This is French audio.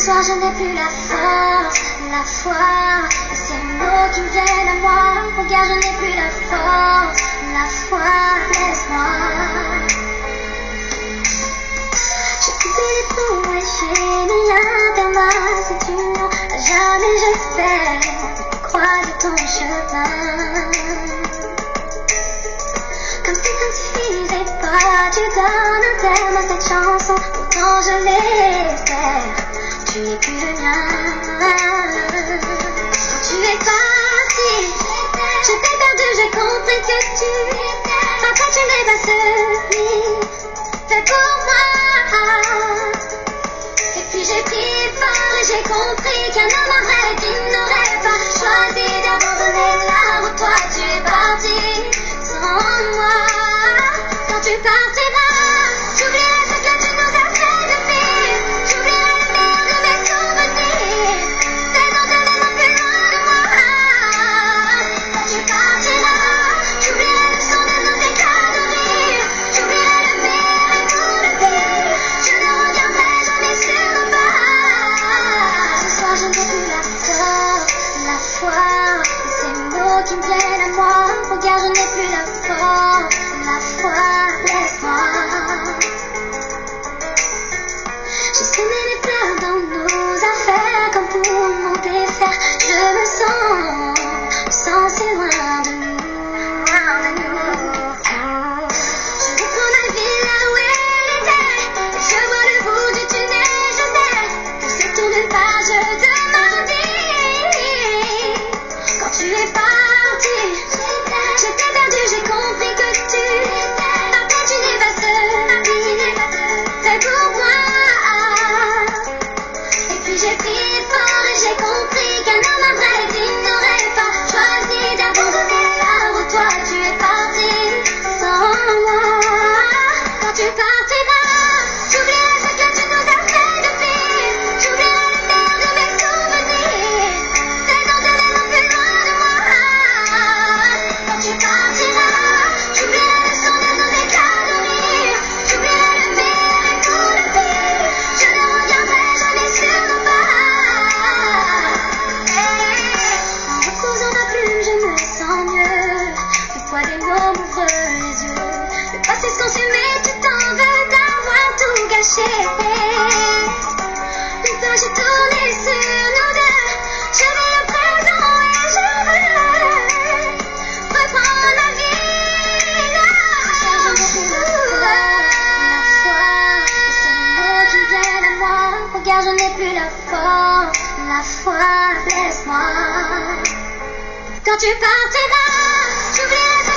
soir je n'ai plus la force, la foi. Et ces mots qui viennent à moi. Regarde, je n'ai plus la force, la foi. Laisse-moi. J'ai coupé les ponts et j'ai mis l'intervalle. Si tu n'as jamais, j'espère croiser ton chemin. Comme si ça ne suffisait pas, tu donnes un terme à cette chanson. Pourtant je l'espère, tu n'es plus le mien. Quand tu es parti, j'étais perdue, j'ai compris que tu après tu n'es pas celui fait pour moi. Et puis j'ai pris fort et j'ai compris qu'un homme vrai qui n'aurait pas choisi d'abandonner là où toi tu es parti sans moi. Quand tu partiras, j'oublierai ce que tu nous as fait de pire. J'oublierai le meilleur de mes souvenirs. Ces noms de mes mots plus loin de moi. Quand tu partiras, j'oublierai le son de nos éclats de rire. J'oublierai le meilleur et tout le pire. Je ne reviendrai jamais sur le pas. Ce soir je n'ai plus la force, la foi. Et ces mots qui me viennent à moi. Regarde, je n'ai plus la force, la foi. Laisse-moi. J'ai semé des fleurs dans nos affaires comme pour m'en défaire. Je me sens si loin de nous. Je reprends ma vie là où elle était. Et je vois le bout du tunnel, je sais que c'est tourne une page de ma vie. Quand tu es parti, j'étais perdue, j'ai compris que tu après tu n'es pas celui fait pour moi. Et puis j'ai pris fort et j'ai compris qu'un homme vrai qui n'aurait pas choisi d'abandonner là où toi tu es parti sans moi. Quand tu partiras, j'oublierai ce que tu nous as fait de pire. J'oublierai le meilleur de mes souvenirs. Ces noms de mes mots plus loin de moi. Quand tu partiras, j'oublierai le son de nos éclats de rire. J'oublierai le meilleur et tout le pire. Je ne reviendrai jamais sur nos pas. En reposant ma plume, je me sens mieux. Le poids des mots m'ouvre les yeux. Le passé se consumer, tu t'en veux d'avoir tout gâché. Une page est tournée sur nous deux. Je vis le présent et je veux reprendre ma vie là. Ce soir, je n'ai plus la foi. Et ces mots qui viennent à moi. Regarde, je n'ai plus la force, la foi. Laisse-moi. Quand tu partiras, j'oublierai